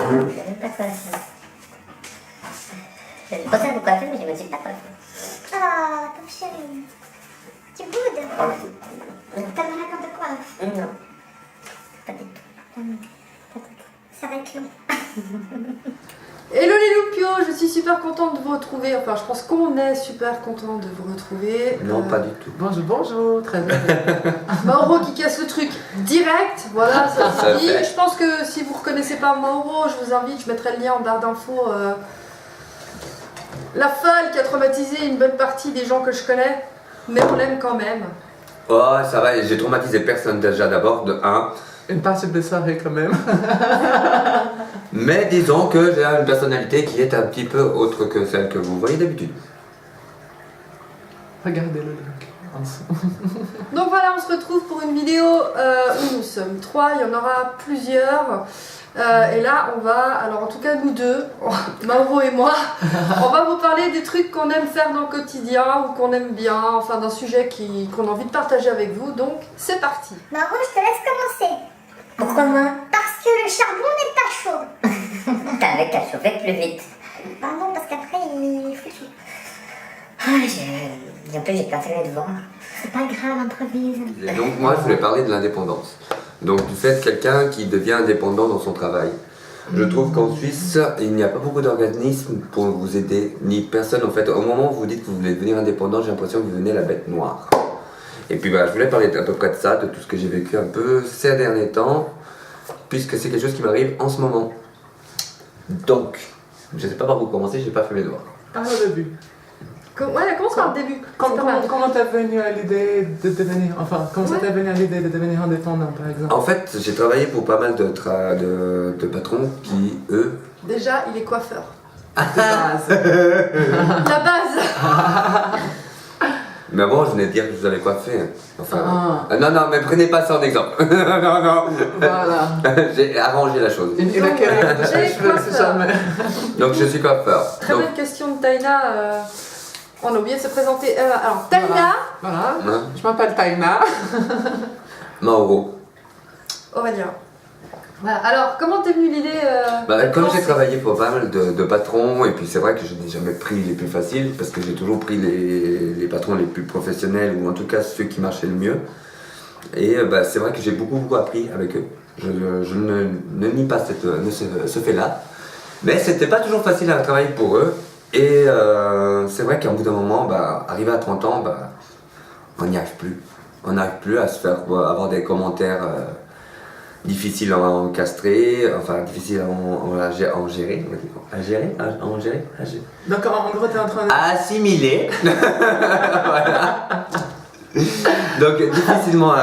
Je n'aime pas quoi ça. J'ai une brosse à coiffer, mais je me suis pas coiffée. Ah, pauvre chérie. Tu boudes. T'aimerais qu'on te coiffe. Non. Pas du tout. Ça va être long. Hello les loupios, je suis super contente de vous retrouver. Enfin, je pense qu'on est super content de vous retrouver. Non, pas du tout. Bonjour, bonjour, très bien. Mauro qui casse le truc direct, voilà, ça Ça se dit. fait. Je pense que si vous reconnaissez pas Mauro, je vous invite, je mettrai le lien en barre d'infos. La folle qui a traumatisé une bonne partie des gens que je connais, mais on l'aime quand même. Oh, ça va, j'ai traumatisé personne déjà d'abord, de 1. Une partie de soirée quand même. Mais disons que j'ai une personnalité qui est un petit peu autre que celle que vous voyez d'habitude. Regardez le look en dessous. Donc voilà, on se retrouve pour une vidéo où nous sommes 3, il y en aura plusieurs. Et là, on va, alors en tout cas nous deux, Mauro et moi, on va vous parler des trucs qu'on aime faire dans le quotidien ou qu'on aime bien, enfin d'un sujet qu'on a envie de partager avec vous. Donc c'est parti. Maro, je te laisse commencer. Pourquoi moi? Parce que le charbon n'est pas chaud. T'avais qu'à chauffer plus vite. Pardon, parce qu'après il est foutu. En plus, j'ai pas fait mes devoirs. C'est pas grave, improvise. Et donc moi, je voulais parler de l'indépendance. Donc du fait de quelqu'un qui devient indépendant dans son travail. Je trouve qu'en Suisse, il n'y a pas beaucoup d'organismes pour vous aider, ni personne en fait. Au moment où vous dites que vous voulez devenir indépendant, j'ai l'impression que vous devenez la bête noire. Et puis je voulais parler à peu près de ça, de tout ce que j'ai vécu un peu ces derniers temps, puisque c'est quelque chose qui m'arrive en ce moment. Donc, je ne sais pas par où commencer, j'ai pas fait mes devoirs. Par le début. Ouais, commence par le début. C'est pas mal. Comment t'es venu à l'idée de devenir, comment ça t'est venu à l'idée de devenir indépendant par exemple? En fait, j'ai travaillé pour pas mal de patrons qui, eux... Déjà, il est coiffeur. De base. La base. Mais avant, je venais de dire que je vous avais coiffé. Enfin, Ah. non, mais prenez pas ça en exemple. non. Voilà. J'ai arrangé la chose. Il a quel âge de J'ai cheveux, c'est coiffeur. jamais. Donc je suis coiffeur. Très Donc, bonne question de Taina. On a oublié de se présenter. Alors, Taina, Voilà. hein, Je m'appelle Taina. Mauro. Aurélien. Voilà. Alors, comment t'es venue l'idée Comme j'ai penser travaillé pour pas mal de patrons, et puis c'est vrai que je n'ai jamais pris les plus faciles, parce que j'ai toujours pris les patrons les plus professionnels, ou en tout cas ceux qui marchaient le mieux. Et c'est vrai que j'ai beaucoup appris avec eux. Je ne nie pas ce fait-là. Mais c'était pas toujours facile à travailler pour eux. Et c'est vrai qu'à bout d'un moment, arrivé à 30 ans, on n'y arrive plus. On n'arrive plus à se faire avoir des commentaires difficiles à encastrer, enfin difficiles à gérer. Donc en gros t'es en train de... Assimiler. Voilà. Donc difficilement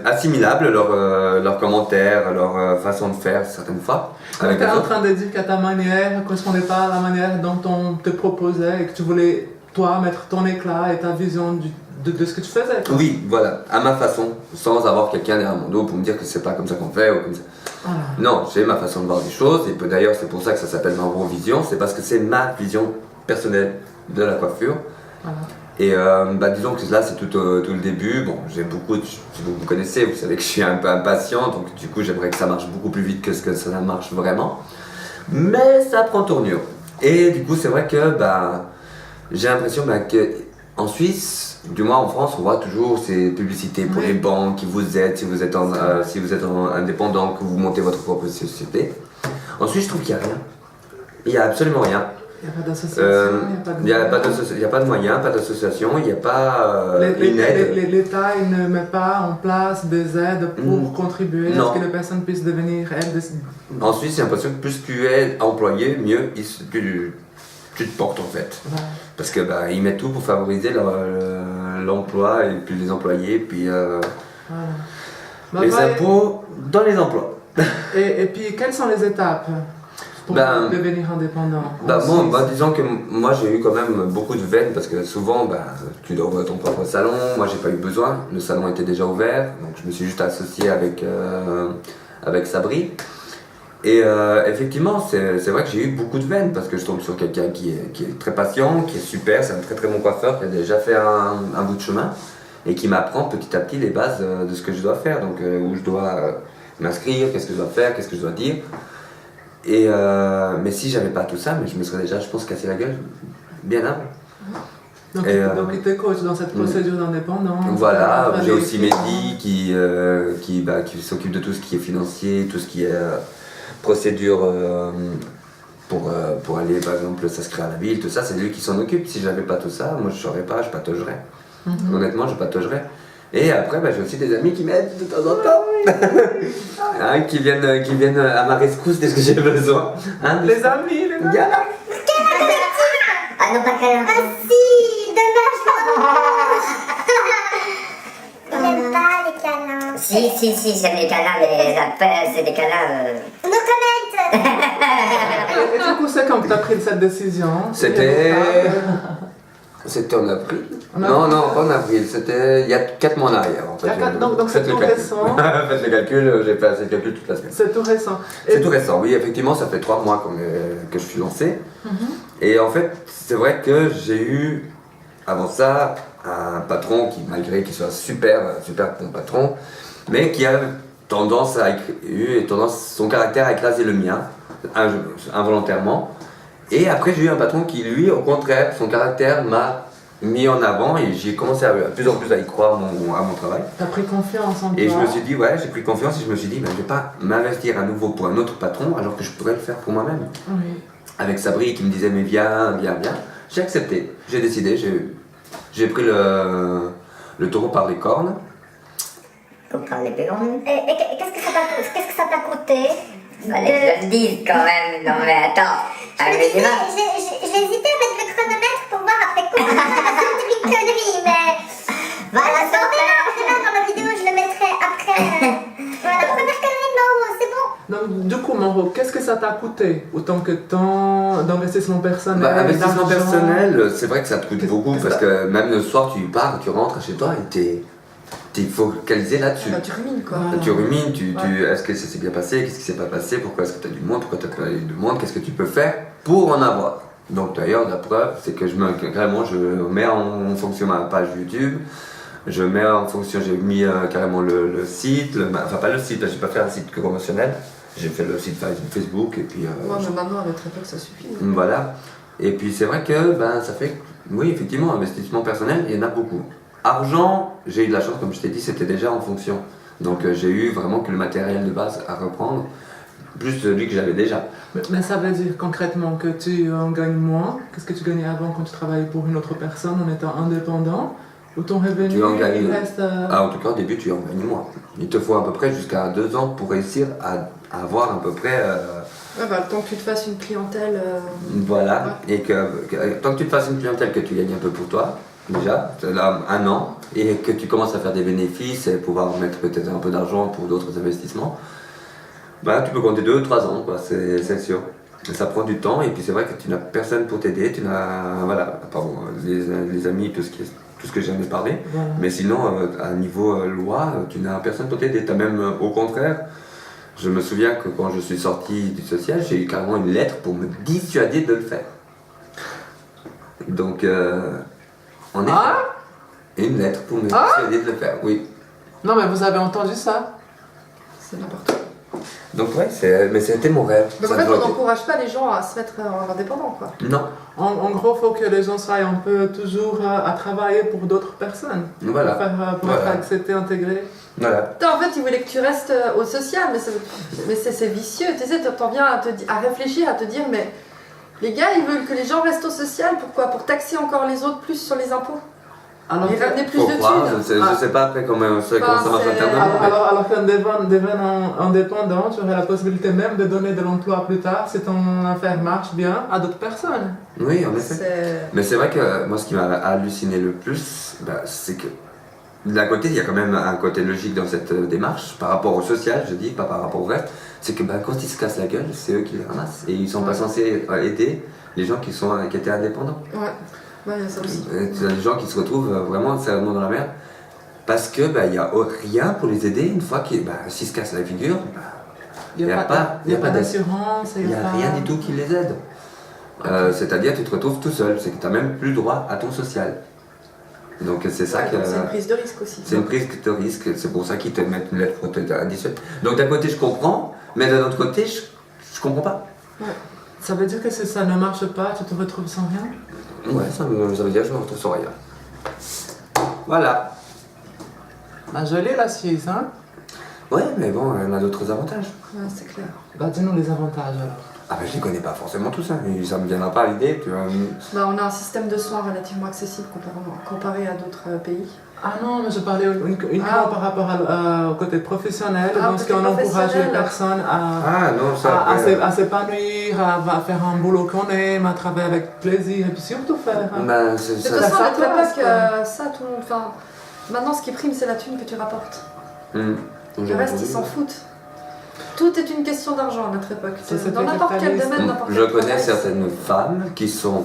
assimilables leurs commentaires, leur façon de faire certaines fois. Donc Avec t'es les en autres. train de dire que ta manière ne correspondait pas à la manière dont on te proposait et que tu voulais, toi, mettre ton éclat et ta vision de ce que tu faisais. Quoi. Oui, voilà, à ma façon, sans avoir quelqu'un derrière mon dos pour me dire que c'est pas comme ça qu'on fait ou comme ça. Voilà. Non, j'ai ma façon de voir les choses, et d'ailleurs c'est pour ça que ça s'appelle ma vision, c'est parce que c'est ma vision personnelle de la coiffure. Voilà. Et disons que là c'est tout le début. Bon, si vous me connaissez, vous savez que je suis un peu impatient, donc du coup j'aimerais que ça marche beaucoup plus vite que ce que ça marche vraiment. Mais ça prend tournure. Et du coup c'est vrai que j'ai l'impression que en Suisse, du moins en France, on voit toujours ces publicités pour les banques qui vous aident si vous êtes indépendant, que vous montez votre propre société. En Suisse, je trouve qu'il n'y a rien. Il n'y a absolument rien. Il n'y a pas d'association, Il n'y a pas de moyens, pas d'association, il n'y a pas une aide. L'État il ne met pas en place des aides pour contribuer à Non. ce que les personnes puissent devenir elles. En Suisse, j'ai l'impression que plus tu es employé, mieux tu te portes en fait. Voilà. Parce que ils mettent tout pour favoriser l'emploi et puis les employés, puis Voilà. les impôts dans les emplois. Et puis, quelles sont les étapes pour devenir indépendant en Suisse? Disons que moi j'ai eu quand même beaucoup de veines parce que souvent tu dois ouvrir ton propre salon. Moi j'ai pas eu besoin, le salon était déjà ouvert, donc je me suis juste associé avec Sabri. Et effectivement, c'est vrai que j'ai eu beaucoup de veines parce que je tombe sur quelqu'un qui est très patient, qui est super, c'est un très bon coiffeur qui a déjà fait un bout de chemin et qui m'apprend petit à petit les bases de ce que je dois faire, donc où je dois m'inscrire, qu'est-ce que je dois faire, qu'est-ce que je dois dire. Mais si j'avais pas tout ça, mais je me serais déjà, je pense, cassé la gueule bien avant. Donc, Et, donc il te coach dans cette procédure d'indépendance. Voilà, j'ai les aussi Mehdi qui s'occupe de tout ce qui est financier, tout ce qui est procédure pour aller par exemple s'inscrire à la ville, tout ça, c'est lui qui s'en occupe. Si j'avais pas tout ça, moi je saurais pas, je pataugerais. Honnêtement, je pataugerais. Et après, j'ai aussi des amis qui m'aident de temps en temps. Hein, qui viennent à ma rescousse dès que j'ai besoin. Hein, Les amis, les amis. Gala. Ah non, pas câlin. Ah si, dommage. Il n'aime pas les câlins. Si, j'aime les câlins, mais après, c'est des câlins. No comment. Et du coup, c'est quand tu as pris cette décision? C'était en avril. En Non, avril. non, pas en avril, c'était il y a 4 mois en arrière en fait. Il y a donc c'est Faites le tout calcul. récent. Faites le calcul, j'ai fait assez de calcul toute la semaine. C'est tout récent. C'est tout récent, oui, effectivement, ça fait 3 mois que je suis lancé. Et en fait, c'est vrai que j'ai eu, avant ça, un patron qui, malgré qu'il soit super bon patron, mais qui a eu tendance son caractère à écraser le mien, involontairement. Et après, j'ai eu un patron qui, lui, au contraire, son caractère m'a mis en avant et j'ai commencé à plus en plus à y croire à mon travail. Tu as pris confiance en toi. Et je me suis dit, ouais, j'ai pris confiance et je me suis dit, je ne vais pas m'investir à nouveau pour un autre patron alors que je pourrais le faire pour moi-même. Oui. Avec Sabri qui me disait, mais viens. J'ai accepté, j'ai décidé, j'ai pris le taureau par les cornes. Faut prendre les pélons. Et qu'est-ce que ça t'a coûté? Fallait que je le dise quand même. Non mais attends. J'ai hésité à mettre le chronomètre pour voir après quoi. C'est une connerie, mais. Voilà, c'est là dans la vidéo, je le mettrai après. Voilà, première connerie, non, c'est bon. Donc, du coup, Mauro, qu'est-ce que ça t'a coûté? Autant que temps d'investissement personnel? Investissement d'argent? personnel, c'est vrai que ça te coûte beaucoup qu'est-ce parce que que même le soir, tu pars, tu rentres chez toi et t'es focalisé là-dessus. Bah, tu rumines quoi. Voilà. Tu rumines, Ouais. est-ce que ça s'est bien passé, qu'est-ce qui s'est pas passé, pourquoi est-ce que tu as du monde, pourquoi tu n'as pas eu de monde, qu'est-ce que tu peux faire pour en avoir. Donc d'ailleurs, la preuve, c'est que je mets en fonction ma page YouTube, j'ai mis carrément le site, enfin pas le site, j'ai pas fait un site promotionnel, j'ai fait le site Facebook et puis Moi, mais maintenant, avec très peu, ça suffit. voilà. Et puis c'est vrai que ça fait, oui effectivement, investissement personnel, il y en a beaucoup. Argent, j'ai eu de la chance, comme je t'ai dit, c'était déjà en fonction. Donc j'ai eu vraiment que le matériel de base à reprendre, plus celui que j'avais déjà. Mais ça veut dire concrètement que tu en gagnes moins que ce que tu gagnais avant quand tu travaillais pour une autre personne en étant indépendant? Ou ton revenu Tu en gagnes. il reste... En tout cas, au début, tu en gagnes moins. Il te faut à peu près jusqu'à 2 ans pour réussir à avoir à peu près. Ouais, le temps que tu te fasses une clientèle. Voilà. Et tant que tu te fasses une clientèle que tu gagnes un peu pour toi, déjà, là, 1 an, et que tu commences à faire des bénéfices et pouvoir mettre peut-être un peu d'argent pour d'autres investissements, tu peux compter 2-3 ans, quoi, c'est sûr. Et ça prend du temps, et puis c'est vrai que tu n'as personne pour t'aider, tu n'as. Voilà, pardon, les amis, tout ce que j'en ai parlé. Voilà. Mais sinon, à niveau loi, tu n'as personne pour t'aider. Tu as même, au contraire, je me souviens que quand je suis sorti du social, j'ai eu carrément une lettre pour me dissuader de le faire. Donc, en effet, une lettre pour me dissuader de le faire, oui. Non, mais vous avez entendu ça? C'est n'importe quoi. Donc, ouais, mais c'était mon rêve. Donc Ça en fait, doit on être- n'encourage pas les gens à se mettre en indépendant quoi. Non, En gros, il faut que les gens soient un peu toujours à travailler pour d'autres personnes. Voilà. Pour Voilà. être accepté, intégré. voilà. Putain, en fait, ils voulaient que tu restes au social, mais c'est vicieux. Tu sais, t'en viens à réfléchir, à te dire, mais les gars, ils veulent que les gens restent au social. Pourquoi? Pour taxer encore les autres plus sur les impôts. Alors, Et ramener plus Faut de croire, thunes. je sais pas après comment ça marche c'est- internement. mais- alors qu'en devenant indépendant, tu aurais la possibilité même de donner de l'emploi plus tard si ton affaire marche bien à d'autres personnes. Oui, en effet. C'est- Mais c'est vrai que moi, ce qui m'a halluciné le plus, c'est que d'un côté, il y a quand même un côté logique dans cette démarche, par rapport au social, je dis, pas par rapport au reste, c'est que quand ils se cassent la gueule, c'est eux qui les ramassent. Et ils sont pas censés aider les gens qui étaient indépendants. Ouais, il y a ça aussi. C'est des gens qui se retrouvent vraiment sérieusement dans la merde, parce que il n'y a rien pour les aider une fois s'ils se cassent la figure, Il n'y a, pas d'aide. d'assurance, Il n'y a pas... rien du tout qui les aide. C'est-à-dire tu te retrouves tout seul, c'est que tu n'as même plus droit à ton social. Donc c'est ça Ouais, que... donc c'est une prise de risque aussi. C'est une prise de risque, c'est pour ça qu'ils te mettent une lettre pour te dissuader. Donc d'un côté je comprends, mais d'un autre côté je comprends pas. Ça veut dire que si ça ne marche pas, tu te retrouves sans rien? Ouais, ça veut dire que je me retrouve sans rien. Voilà. Bah, jolie la Suisse, hein? Ouais, mais bon, elle a d'autres avantages. Ouais, c'est clair. Bah, dis-nous les avantages alors. Ah ben je les connais pas forcément tous, hein. Et ça me viendra pas à l'idée, tu vois. Bah, on a un système de soins relativement accessible comparé à d'autres pays. Ah non, mais je parlais uniquement Ah. par rapport au côté professionnel, Ah, dans ce côté qu'on encourage les professionnel. personnes Ah non, ça. à s'épanouir, à faire un boulot qu'on aime, à travailler avec plaisir et puis surtout faire. Hein. Ben, De toute ça. façon, ça à notre passe, époque, ça, tout le monde. Enfin, maintenant, ce qui prime, c'est la thune que tu rapportes. Le reste, ils s'en foutent. Tout est une question d'argent à notre époque. Ça, c'est Dans n'importe quel capitaliste. domaine, n'importe quel Je connais travail. certaines femmes qui sont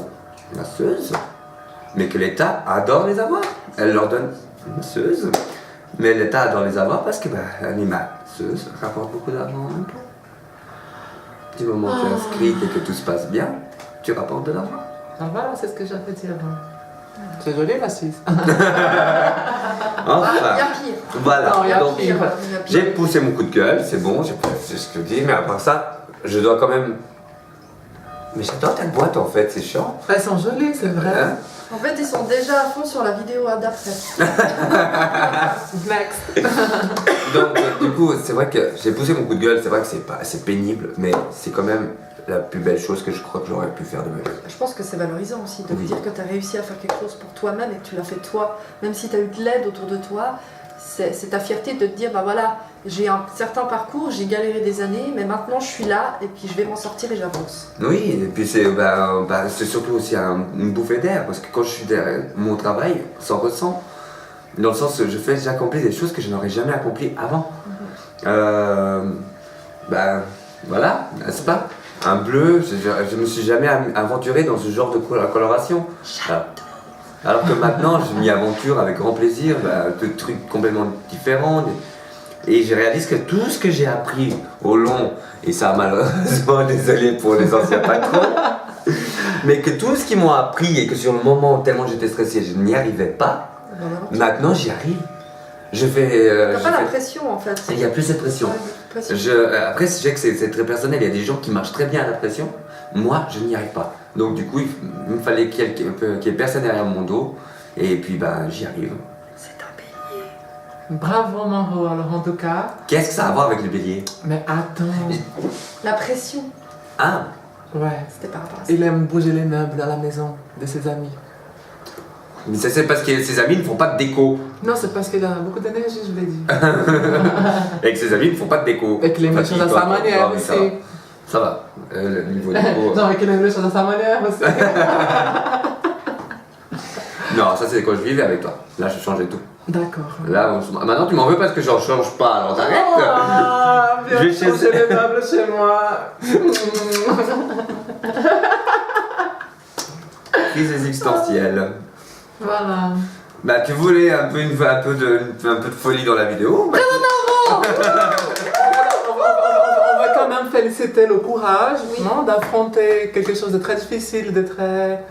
masseuses, mais que l'État adore les avoir. Elle leur donne une masseuse, mais l'État adore les avoir parce que les masseuses rapportent beaucoup d'argent en impôts. Du moment où tu es inscrite et que tout se passe bien, tu rapportes de l'argent. Ah, voilà, c'est ce que j'avais dit avant. C'est joli la Suisse. Ah, il y Enfin, a pire. voilà. Non, il y a Donc, pire. Il y a pire. j'ai poussé mon coup de gueule, c'est bon, c'est ce que je dis, mais après ça, je dois quand même. Mais j'adore ta boîte en fait, c'est chiant. Elles sont jolies, c'est vrai. Hein? En fait, ils sont déjà à fond sur la vidéo d'après. Next. Donc, du coup, c'est vrai que j'ai poussé mon coup de gueule, c'est vrai que c'est pénible, mais c'est quand même la plus belle chose que je crois que j'aurais pu faire de ma vie. Je pense que c'est valorisant aussi de Oui. dire que tu as réussi à faire quelque chose pour toi-même et que tu l'as fait toi. Même si tu as eu de l'aide autour de toi, c'est ta fierté de te dire, bah voilà, j'ai un certain parcours, j'ai galéré des années, mais maintenant je suis là et puis je vais m'en sortir et j'avance. Oui, et puis c'est c'est surtout aussi une bouffée d'air, parce que quand je suis derrière mon travail, ça ressent. Dans le sens où j'accomplis des choses que je n'aurais jamais accomplies avant. Voilà, n'est-ce pas? Un bleu, je me suis jamais aventuré dans ce genre de coloration. Alors que maintenant, je m'y aventure avec grand plaisir, de trucs complètement différents. Et je réalise que tout ce que j'ai appris au long, et ça malheureusement, désolé pour les anciens patrons, mais que tout ce qu'ils m'ont appris et que sur le moment, tellement j'étais stressé, je n'y arrivais pas, maintenant j'y arrive. T'as pas la pression en fait. Il n'y a plus cette pression. Ouais, pression. Après, je sais que c'est très personnel, il y a des gens qui marchent très bien à la pression. Moi, je n'y arrive pas. Donc du coup, il me fallait qu'il y ait personne derrière mon dos. Et puis, j'y arrive. C'est un bélier. Bravo Maro, alors en tout cas. Qu'est-ce que ça a à voir avec le bélier? Mais attends. La pression, Ah, Ouais. c'était par rapport à ça. Il aime bouger les meubles à la maison de ses amis. mais ça c'est parce que ses amis ne font pas de déco. Non, c'est parce qu'il a beaucoup d'énergie, je l'ai dit. Et que ses amis ne font pas de déco. Et qu'il aime les choses à sa manière oui, aussi. Ça va. Le niveau déco. Non, et qu'il aime les choses à sa manière aussi. Non, ça c'est quand je vivais avec toi. Là, je changeais tout. D'accord. Là, maintenant tu m'en veux parce que j'en change pas, alors t'arrêtes. Ah, viens Je vais chez- changer les meubles chez moi. Crise existentielle. Voilà. Tu voulais un peu de folie dans la vidéo. On va quand même féliciter le courage non, d'affronter quelque chose de très difficile, de très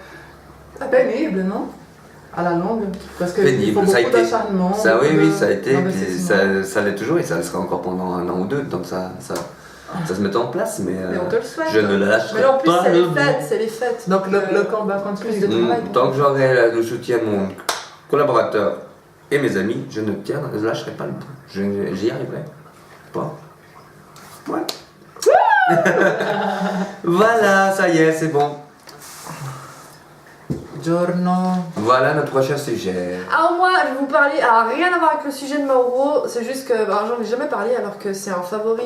pénible, non? À la longue. Parce qu'il faut Pénible, ça a beaucoup été. d'acharnement. Ça, oui, beaucoup ça a été, puis d'investissement. ça l'est toujours et ça le sera encore pendant un an ou deux, donc ça se met en place, mais, Mais on te le souhaite. je ne lâcherai Mais là, en plus, pas c'est le les bout. fêtes, c'est les fêtes. Donc Donc, le combat continue. plus de travail. Tant que j'aurai le soutien de mon collaborateur et mes amis, je ne lâcherai pas le bout. J'y arriverai. Pas. Ouais. Voilà, ça y est, c'est bon. Giorno. Voilà notre prochain sujet. Alors moi, je vais vous parler, alors rien à voir avec le sujet de Mauro, c'est juste que j'en ai jamais parlé alors que c'est un favori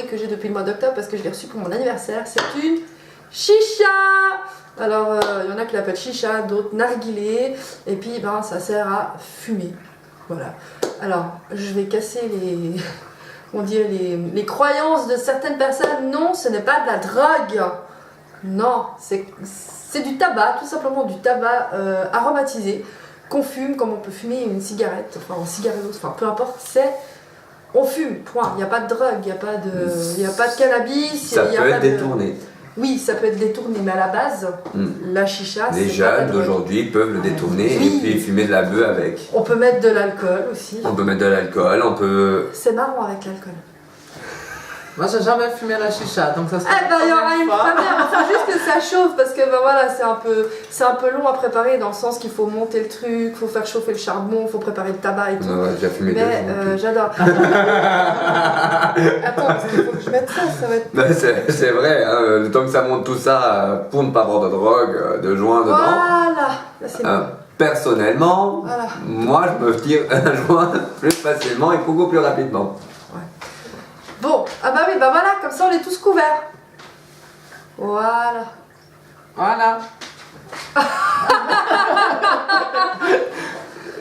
que j'ai depuis le mois d'octobre parce que je l'ai reçu pour mon anniversaire, c'est une chicha. Alors il y en a qui l'appellent chicha, d'autres narguilé, et puis ça sert à fumer, voilà. Alors je vais casser les croyances de certaines personnes, non ce n'est pas de la drogue, non c'est du tabac, tout simplement du tabac aromatisé qu'on fume comme on peut fumer une cigarette, enfin un cigaretto, enfin peu importe, on fume, point. Il n'y a pas de drogue, il n'y a pas de cannabis. Ça il y a peut pas être de- détourné. Oui, ça peut être détourné, mais à la base, la chicha, Les c'est pas de la jeunes drogue. d'aujourd'hui peuvent le détourner Oui. et puis fumer de la bœuf avec. On peut mettre de l'alcool aussi. On peut mettre de l'alcool, on peut. C'est marrant avec l'alcool. Moi, j'ai jamais fumé la chicha, donc ça serait Eh ben, il y aura une fois. première. Il faut juste que ça chauffe parce que ben, voilà, c'est un peu long à préparer dans le sens qu'il faut monter le truc, faut faire chauffer le charbon, faut préparer le tabac et tout. On a déjà fumé deux Mais jours. j'adore. Attends, parce qu'il faut que je mette ça, ça va être. Ben, c'est vrai, hein, le temps que ça monte tout ça pour ne pas boire de drogue, de joint dedans. Voilà, là c'est bon. Personnellement, Voilà. moi je me tire un joint plus facilement et beaucoup plus rapidement. Bon, ah bah oui, bah voilà, comme ça on est tous couverts. Voilà. Voilà.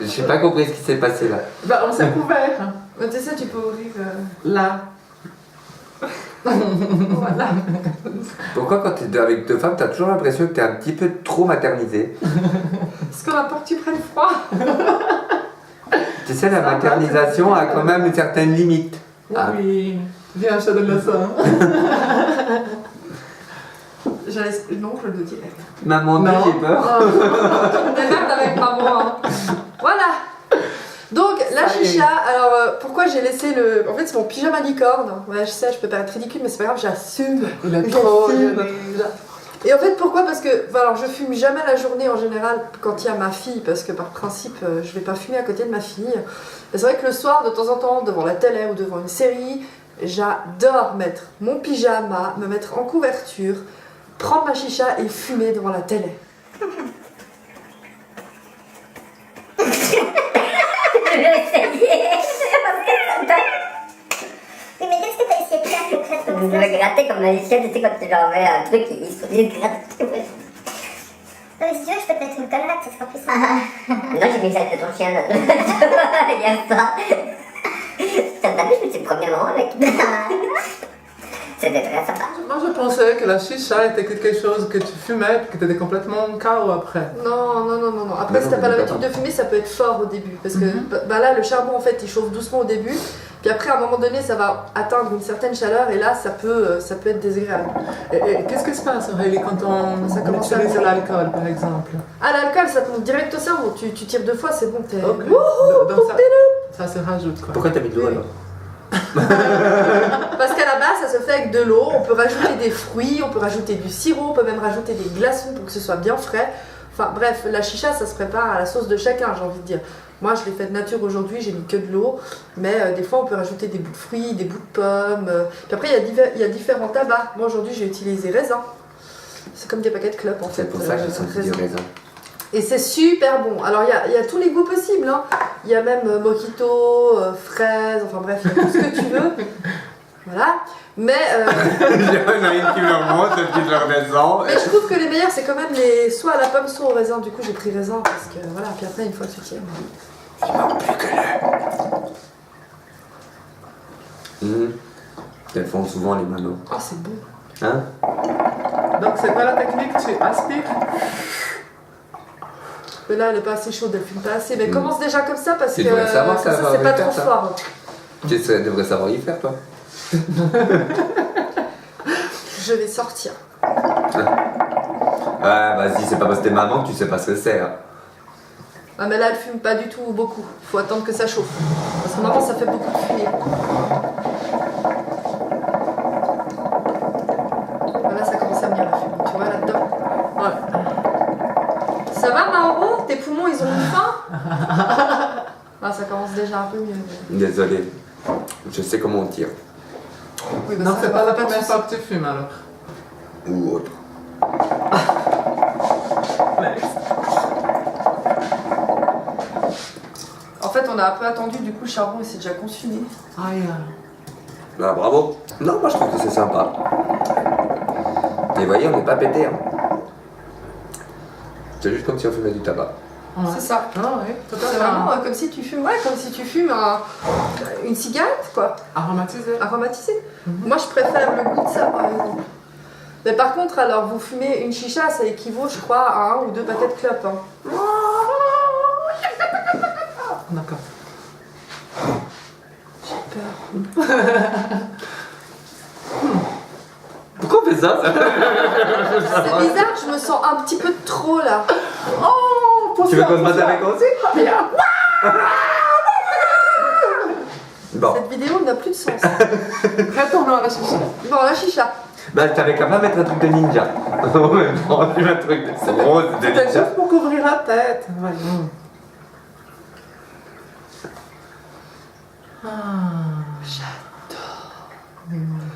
J'ai pas compris ce qui s'est passé là. Bah, on s'est couvert. Mais tu sais, tu peux ouvrir. Là. Voilà. Pourquoi quand t'es avec deux femmes, t'as toujours l'impression que t'es un petit peu trop maternisé? Parce qu'on a peur que tu prennes froid. Tu sais, la maternisation a quand même une certaine limite. Ah. Oui. Viens, je te donne le sein. Non, je le dirai. Maman, Non. j'ai peur. Tu me démerdes avec maman. Hein. Voilà. Donc, la Ça y est. chicha, alors pourquoi j'ai laissé le. En fait, c'est mon pyjama licorne. Ouais, je sais, je peux paraître ridicule, mais c'est pas grave, j'assume. Il est trop J'assume. joli. Et en fait, pourquoi? Parce que, alors, je fume jamais la journée en général quand il y a ma fille, parce que par principe, je vais pas fumer à côté de ma fille. Et c'est vrai que le soir, de temps en temps, devant la télé ou devant une série, j'adore mettre mon pyjama, me mettre en couverture, prendre ma chicha et fumer devant la télé. Je vais essayer. Oui, mais qu'est-ce que t'as essayé de faire concrètement? Je vais gratter comme la litière, tu sais, quand tu leur mets un truc, ils se grattent. Non, mais si tu veux, je peux te mettre une collerette, ça sera plus simple. Non, j'ai mis celle de ton chien là. Il y a ça. T'as vu, je me suis premier moment avec. C'était très sympa. Moi, je pensais que la chicha était quelque chose que tu fumais et que tu étais complètement KO après. Non. Après, Mais si non, t'as pas mais l'habitude pas. de fumer, ça peut être fort au début. Parce que bah là, le charbon, en fait, il chauffe doucement au début. Puis après, à un moment donné, ça va atteindre une certaine chaleur. Et là, ça peut être désagréable. Et qu'est-ce qui se passe, Aurélie, quand on Ça commence à utilise monter. l'alcool, par exemple? Ah, l'alcool, ça te monte direct au cerveau. Tu tires deux fois, c'est bon. T'es. Ok. Wouhou, Donc pour ça se rajoute, quoi. Pourquoi t'as mis de l'eau Oui. alors? Parce qu'à la base, ça se fait avec de l'eau. On peut rajouter des fruits, on peut rajouter du sirop, on peut même rajouter des glaçons pour que ce soit bien frais. Enfin bref, la chicha, ça se prépare à la sauce de chacun, j'ai envie de dire. Moi, je l'ai fait de nature aujourd'hui, j'ai mis que de l'eau. Mais des fois, on peut rajouter des bouts de fruits, des bouts de pommes. Puis après, il y a différents tabacs. Moi, aujourd'hui, j'ai utilisé raisin. C'est comme des paquets de clopes, en fait. C'est pour ça que j'ai senti du raisin. Et c'est super bon. Alors il y a tous les goûts possibles. Hein. Il y a même mojito, fraise, enfin bref, il y a tout ce que tu veux. Voilà. Mais, Il y en a une qui me remonte, une qui me redescend. mais je trouve que les meilleurs, c'est quand même les soit à la pomme, soit au raisin. Du coup, j'ai pris raisin parce que voilà. Puis après, une fois que tu tiens. Elles font souvent les manos. Oh, c'est bon. Hein? Donc, c'est quoi la technique? Tu aspires? Mais là, elle est pas assez chaude, elle fume pas assez. Mais commence déjà comme ça parce Tu que devrais savoir comme ça va c'est pas faire trop ça. fort. Tu devrais savoir y faire, toi. Je vais sortir. Ouais, vas-y, c'est pas parce que t'es maman que tu sais pas ce que c'est. Hein. Ah, mais là, elle fume pas du tout beaucoup. Faut attendre que ça chauffe. Parce que maintenant, ça fait beaucoup de fumée. Voilà, ça commence à bien la fumée. Tu vois là-dedans. Ouais. Ça va, Mauro? Tes poumons, ils ont mis faim? Ah, ça commence déjà un peu mieux. mais- Désolé. Je sais comment on tire. Oui, bah, Donc, ça c'est va, pas la de première soucis. fois que tu fumes, alors? Ou autre. En fait, on a un peu attendu, du coup, le charbon, il s'est déjà consumé. Aïe. Bah, bravo. Non, moi je trouve que c'est sympa. Et voyez, on n'est pas pété. Hein. C'est juste comme si on fumait du tabac. Ouais. C'est ça. Ah oui, tout à C'est fait. vraiment comme si tu fumes, comme si tu fumes une cigarette, quoi. Aromatisé. Aromatisée. Moi, je préfère le goût de ça, par exemple. Mais par contre, alors, vous fumez une chicha, ça équivaut, je crois, à 1 ou 2 paquets de clopes. Hein. D'accord. J'ai peur. Pourquoi on fait ça C'est bizarre, je me sens un petit peu trop, là. Oh, pour Tu veux ça, qu'on se pour batte ça. avec aussi? Bon. Cette vidéo n'a plus de sens. Retournons à la chicha. Bon, la chicha. Bah, t'avais qu'à pas mettre un truc de ninja. Ouais, bon, tu mets un truc de rose de C'était ninja. juste pour couvrir la tête. Voyons. J'adore.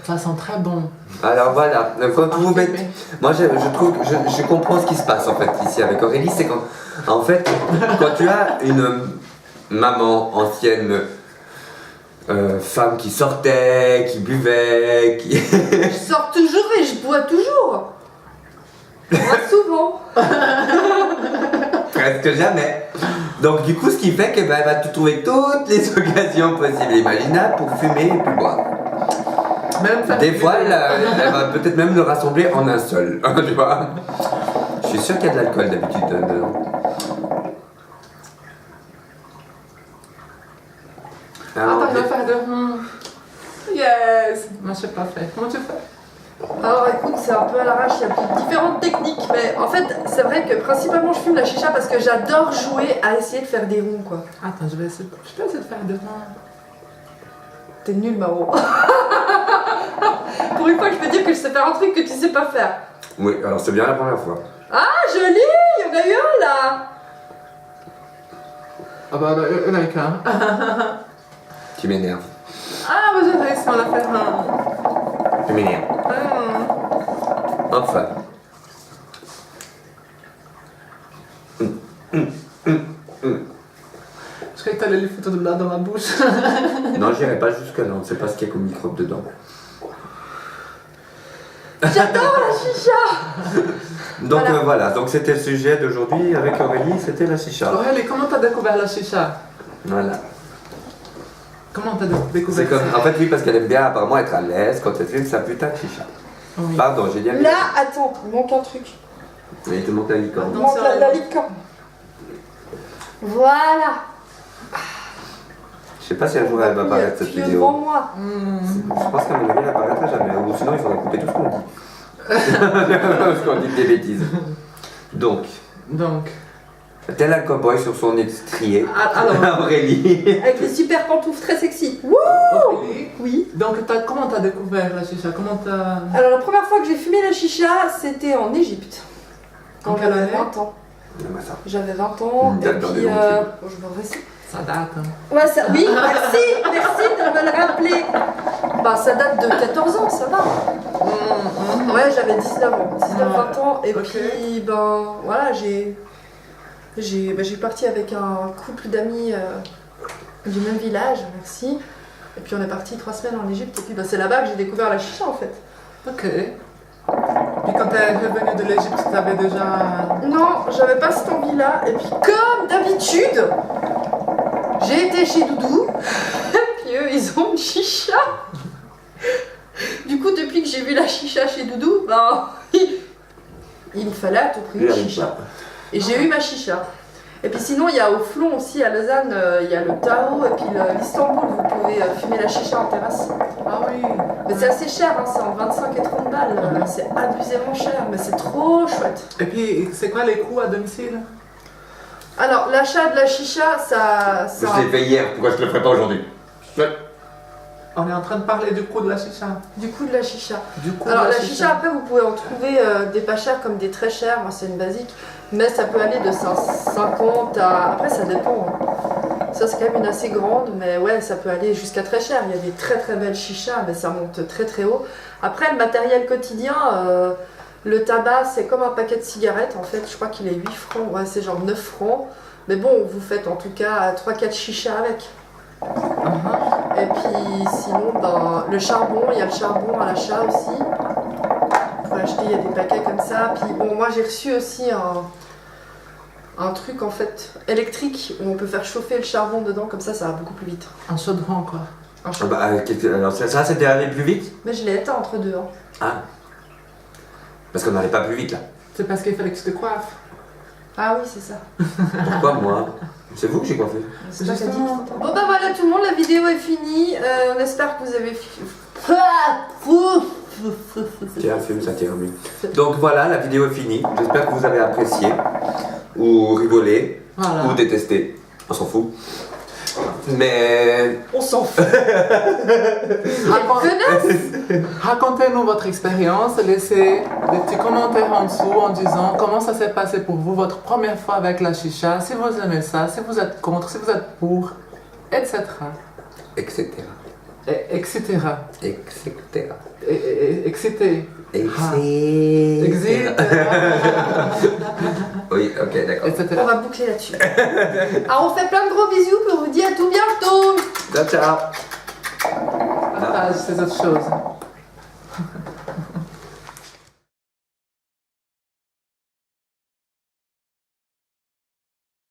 Ça sent très bon. Alors voilà, donc quand vous mettez... Moi je trouve, je comprends ce qui se passe en fait ici avec Aurélie, c'est quand... En fait, quand tu as une maman ancienne, femme qui sortait, qui buvait, qui... Je sors toujours et je bois toujours. Moi, souvent. Presque jamais. Donc du coup, ce qui fait que elle va te trouver toutes les occasions possibles et imaginables pour fumer et puis boire. Même faire Des du fois, vélo. elle va peut-être même le rassembler en un seul, tu vois. Je suis sûr qu'il y a de l'alcool d'habitude dedans. Attends, je vais faire de... Yes. Moi, je sais pas faire. Comment tu fais? Alors écoute, c'est un peu à l'arrache, il y a différentes techniques, mais en fait, c'est vrai que principalement je fume la chicha parce que j'adore jouer à essayer de faire des ronds, quoi. Attends, je vais essayer. Je peux essayer de faire de... T'es nul, Maro. Pour une fois que je peux dire que je sais faire un truc que tu sais pas faire. Oui, alors c'est bien la première fois. Ah, joli, il y en a eu un là. Ah bah, il y en a qu'un. Tu m'énerves. Ah, bah j'ai réussi à en faire un. Tu m'énerves. Enfin. Je croyais que t'allais lui foutre de là dans la bouche. Non, j'irai pas jusque-là, on ne sait pas ce qu'il y a comme microbe dedans. J'adore la chicha. Donc Voilà. voilà, donc c'était le sujet d'aujourd'hui avec Aurélie, c'était la chicha. Aurélie, comment t'as découvert la chicha? Voilà. Comment t'as découvert C'est comme, ça? en fait, oui, parce qu'elle aime bien apparemment être à l'aise quand elle fume sa putain de chicha. Oui. Pardon, j'ai dit un Là, attends, il manque un truc. Mais il te manque la licorne. Il Non, manque c'est la vrai. licorne. Voilà. Je sais pas si un jour elle va apparaître cette Puis devant vidéo. moi. Je pense qu'à mon avis elle apparaîtra jamais. Ou sinon il faudrait couper tout ce qu'on dit. Parce qu'on dit des bêtises. Donc, Donc, tel un cowboy sur son étrier. alors, Aurélie. Avec les super pantoufles très sexy. Aurélie, Oui. donc comment t'as découvert la chicha? Comment t'as... Alors la première fois que j'ai fumé la chicha, c'était en Égypte. Quand En quelle j'avais année? 20 ans. Ah bah ça. J'avais 20 ans. Une Et date dans puis, les lentilles. bon, je me récite. Ça date, hein. Ouais, ça, oui, merci de me le rappeler. Bah, ça date de 14 ans, ça va. Ouais, j'avais 19 ans, 19-20 ans. Et Ok. puis, ben, voilà, j'ai parti avec un couple d'amis du même village, merci. Et puis, on est parti 3 semaines en Égypte. Et puis, ben, c'est là-bas que j'ai découvert la chicha, en fait. Ok. Puis quand t'es revenue de l'Égypte, t'avais déjà... Non, j'avais pas cette envie-là. Et puis, comme d'habitude, j'ai été chez Doudou. Et puis eux, ils ont une chicha. Du coup, depuis que j'ai vu la chicha chez Doudou, ben, il me fallait à tout prix une chicha. Et j'ai eu ma chicha. Et puis sinon, il y a au Flon aussi, à Lausanne, il y a le Tao et puis l'Istanbul. Vous pouvez fumer la chicha en terrasse. Ah oui. Mais c'est assez cher, hein, c'est en 25 et 30 balles. C'est abusément cher, mais c'est trop chouette. Et puis, c'est quoi les coûts à domicile? Alors, l'achat de la chicha, ça... Je l'ai fait hier, pourquoi je le ferai pas aujourd'hui? On est en train de parler du coût de la chicha. Du coup de la chicha. Du coût Alors de la chicha, après vous pouvez en trouver des pas chers comme des très chers, moi c'est une basique, mais ça peut aller de 50 à... Après ça dépend, hein. Ça c'est quand même une assez grande, mais ouais ça peut aller jusqu'à très cher, il y a des très très belles chichas, mais ça monte très très haut. Après le matériel quotidien, le tabac c'est comme un paquet de cigarettes en fait, je crois qu'il est 8 francs, ouais c'est genre 9 francs, mais bon vous faites en tout cas 3-4 chichas avec. Et puis sinon, ben, le charbon, il y a le charbon à l'achat aussi. Vous pouvez acheter, il y a des paquets comme ça. Puis bon, moi j'ai reçu aussi un truc en fait électrique où on peut faire chauffer le charbon dedans, comme ça va beaucoup plus vite. Un chaudron, quoi. Un Ah charbon. bah, alors ça c'était allé plus vite? Mais je l'ai éteint entre deux. Hein. Ah. Parce qu'on n'allait pas plus vite là. C'est parce qu'il fallait que tu te coiffes. Ah oui, c'est ça. Pourquoi moi? C'est vous que j'ai coiffé. C'est toi qui as dit. Justement. Bon bah voilà tout le monde, la vidéo est finie. On espère que vous avez... Tiens, fume, ça tire mieux. Donc voilà, la vidéo est finie. J'espère que vous avez apprécié, ou rigolé, Voilà. ou détesté. On s'en fout. Mais On s'en fout. Raconte- Connasse. Racontez-nous votre expérience, laissez des petits commentaires en dessous en disant comment ça s'est passé pour vous, votre première fois avec la chicha, si vous aimez ça, si vous êtes contre, si vous êtes pour, etc. etc. Etc. etc. Excité. etc. Oui, ok, d'accord. Etc. On va boucler là-dessus. Alors on fait plein de gros bisous puis on vous dit à tout bientôt. Ciao, ciao. Partage ces autres choses.